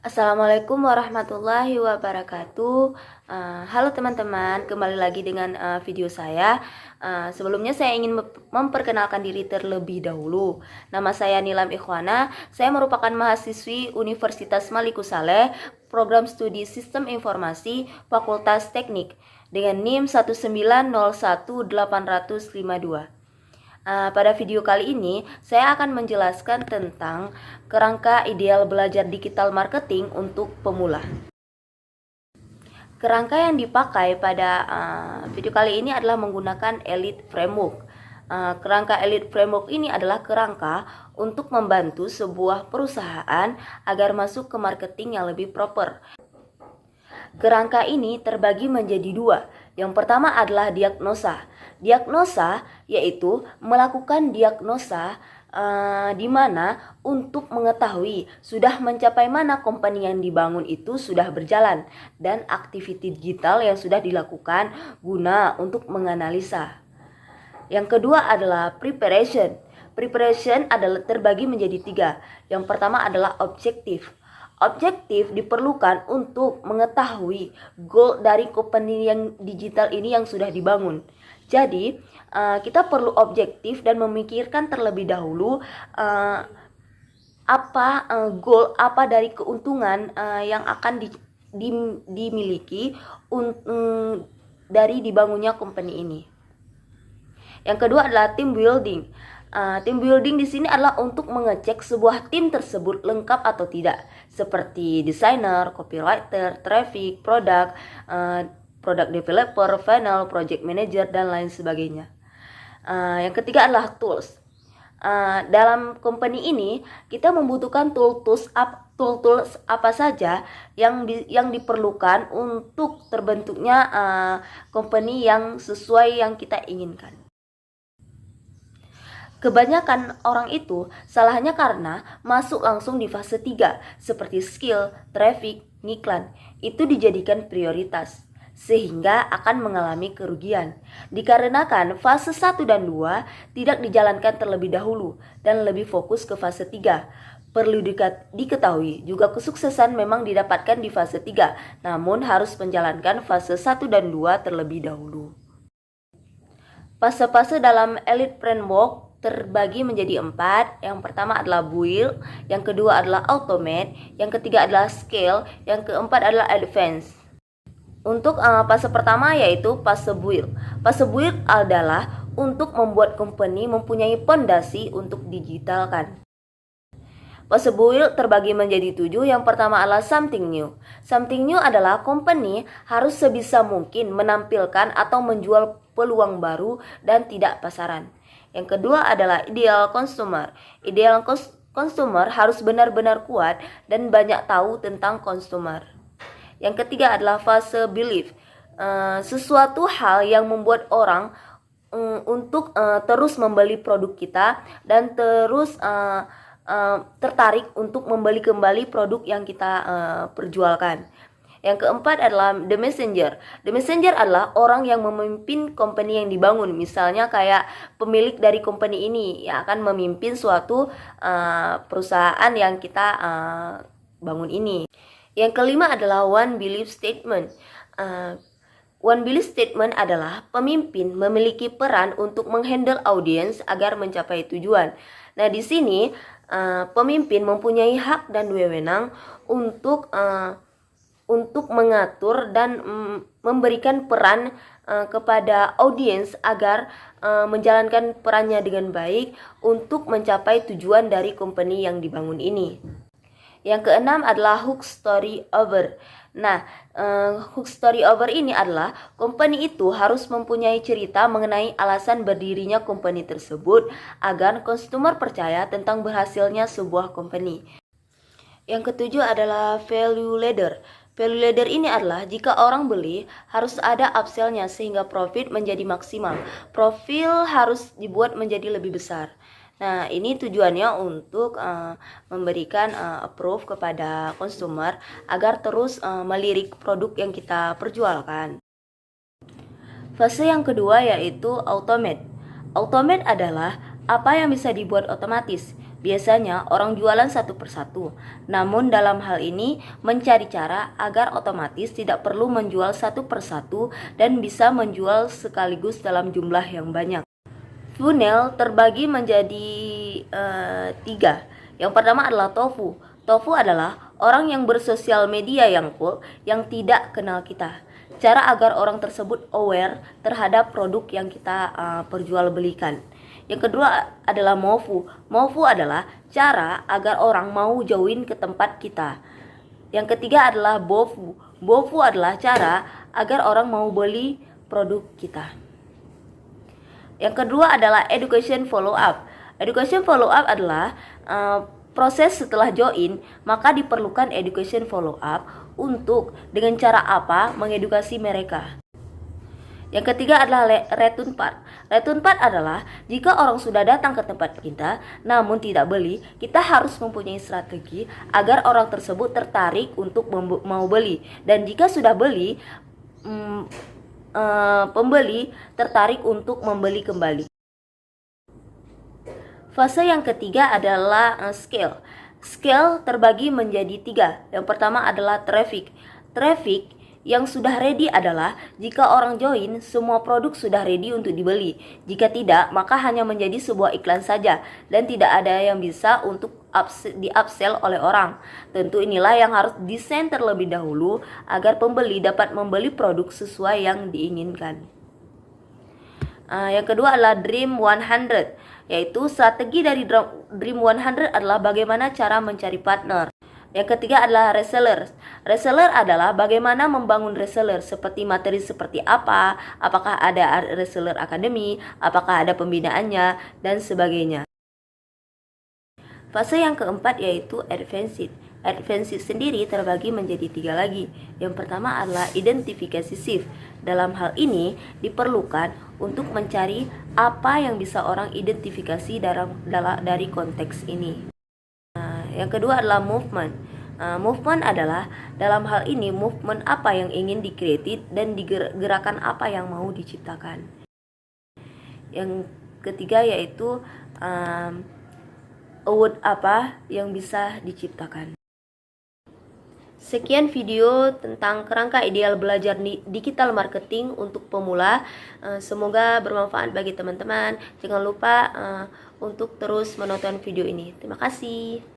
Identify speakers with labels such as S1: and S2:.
S1: Assalamualaikum warahmatullahi wabarakatuh. Halo teman-teman, kembali lagi dengan video saya. Sebelumnya saya ingin memperkenalkan diri terlebih dahulu. Nama saya Nilam Ikhwana. Saya merupakan mahasiswi Universitas Maliku Saleh, Program Studi Sistem Informasi, Fakultas Teknik dengan NIM 1901852. Pada video kali ini, saya akan menjelaskan tentang kerangka ideal belajar digital marketing untuk pemula. Kerangka yang dipakai pada video kali ini adalah menggunakan Elite Framework. Kerangka Elite Framework ini adalah kerangka untuk membantu sebuah perusahaan agar masuk ke marketing yang lebih proper. Kerangka ini terbagi menjadi dua. Yang pertama adalah diagnosa. Diagnosa yaitu melakukan diagnosa di mana untuk mengetahui sudah mencapai mana company yang dibangun itu sudah berjalan dan aktiviti digital yang sudah dilakukan guna untuk menganalisa. Yang kedua adalah preparation. Preparation adalah terbagi menjadi tiga. Yang pertama adalah objektif. Objektif diperlukan untuk mengetahui goal dari company yang digital ini yang sudah dibangun. Jadi, kita perlu objektif dan memikirkan terlebih dahulu goal apa dari keuntungan yang akan dimiliki dari dibangunnya company ini. Yang kedua adalah team building. Team building di sini adalah untuk mengecek sebuah tim tersebut lengkap atau tidak, seperti desainer, copywriter, traffic, product developer, funnel, project manager, dan lain sebagainya. Yang ketiga adalah tools. Dalam company ini kita membutuhkan tools apa saja yang diperlukan untuk terbentuknya company yang sesuai yang kita inginkan. Kebanyakan orang itu salahnya karena masuk langsung di fase 3 seperti skill, traffic, ngiklan. Itu dijadikan prioritas sehingga akan mengalami kerugian. Dikarenakan fase 1 dan 2 tidak dijalankan terlebih dahulu dan lebih fokus ke fase 3. Perlu diketahui juga kesuksesan memang didapatkan di fase 3, namun harus menjalankan fase 1 dan 2 terlebih dahulu. Fase-fase dalam Elite Framework terbagi menjadi 4. Yang pertama adalah build, yang kedua adalah automate, yang ketiga adalah scale, yang keempat adalah advance. Untuk fase pertama yaitu fase build. Fase build adalah untuk membuat company mempunyai fondasi untuk digitalkan. Fase build terbagi menjadi 7. Yang pertama adalah something new. Something new adalah company harus sebisa mungkin menampilkan atau menjual peluang baru dan tidak pasaran. Yang kedua adalah ideal consumer. Ideal consumer harus benar-benar kuat dan banyak tahu tentang consumer. Yang ketiga adalah fase belief. Sesuatu hal yang membuat orang untuk terus membeli produk kita dan terus tertarik untuk membeli kembali produk yang kita perjualkan. Yang keempat adalah the messenger. The messenger adalah orang yang memimpin company yang dibangun. Misalnya kayak pemilik dari company ini yang akan memimpin suatu perusahaan yang kita bangun ini. Yang kelima adalah one belief statement. One belief statement adalah pemimpin memiliki peran untuk menghandle audiens agar mencapai tujuan. Nah, di sini pemimpin mempunyai hak dan wewenang untuk mengatur dan memberikan peran kepada audiens agar menjalankan perannya dengan baik untuk mencapai tujuan dari company yang dibangun ini. Yang keenam adalah hook story over. Nah, hook story over ini adalah company itu harus mempunyai cerita mengenai alasan berdirinya company tersebut agar konsumer percaya tentang berhasilnya sebuah company. Yang ketujuh adalah value ladder. Value ladder ini adalah jika orang beli harus ada upsell-nya sehingga profit menjadi maksimal. Profil harus dibuat menjadi lebih besar. Nah, ini tujuannya untuk memberikan approve kepada konsumer agar terus melirik produk yang kita perjualkan. Fase yang kedua yaitu automate. Automate adalah apa yang bisa dibuat otomatis. Biasanya orang jualan satu persatu. Namun dalam hal ini mencari cara agar otomatis tidak perlu menjual satu persatu dan bisa menjual sekaligus dalam jumlah yang banyak. Funnel terbagi menjadi 3. Yang pertama adalah tofu. Tofu adalah orang yang bersosial media yang cool, yang tidak kenal kita. Cara agar orang tersebut aware terhadap produk yang kita perjualbelikan. Yang kedua adalah mofu. Mofu adalah cara agar orang mau join ke tempat kita. Yang ketiga adalah bofu. Bofu adalah cara agar orang mau beli produk kita. Yang kedua adalah education follow up. Education follow up adalah proses setelah join, maka diperlukan education follow up untuk dengan cara apa mengedukasi mereka. Yang ketiga adalah return part. Return part adalah jika orang sudah datang ke tempat kita namun tidak beli, kita harus mempunyai strategi agar orang tersebut tertarik untuk mau beli. Dan jika sudah beli, pembeli tertarik untuk membeli kembali. Fase yang ketiga adalah scale. Scale terbagi menjadi 3. Yang pertama adalah traffic. Traffic yang sudah ready adalah jika orang join, semua produk sudah ready untuk dibeli. Jika tidak, maka hanya menjadi sebuah iklan saja dan tidak ada yang bisa untuk di-upsell oleh orang. Tentu inilah yang harus desain terlebih dahulu agar pembeli dapat membeli produk sesuai yang diinginkan. Yang kedua adalah Dream 100, yaitu strategi dari Dream 100 adalah bagaimana cara mencari partner. Yang ketiga adalah reseller. Reseller adalah bagaimana membangun reseller, seperti materi seperti apa, apakah ada reseller academy, apakah ada pembinaannya, dan sebagainya. Fase yang keempat yaitu advanced. Advanced sendiri terbagi menjadi 3 lagi. Yang pertama adalah identifikasi shift. Dalam hal ini diperlukan untuk mencari apa yang bisa orang identifikasi dari konteks ini. Yang kedua adalah movement. Movement adalah dalam hal ini movement apa yang ingin di-create dan gerakan apa yang mau diciptakan. Yang ketiga yaitu award apa yang bisa diciptakan. Sekian video tentang kerangka ideal belajar digital marketing untuk pemula. Semoga bermanfaat bagi teman-teman. Jangan lupa untuk terus menonton video ini. Terima kasih.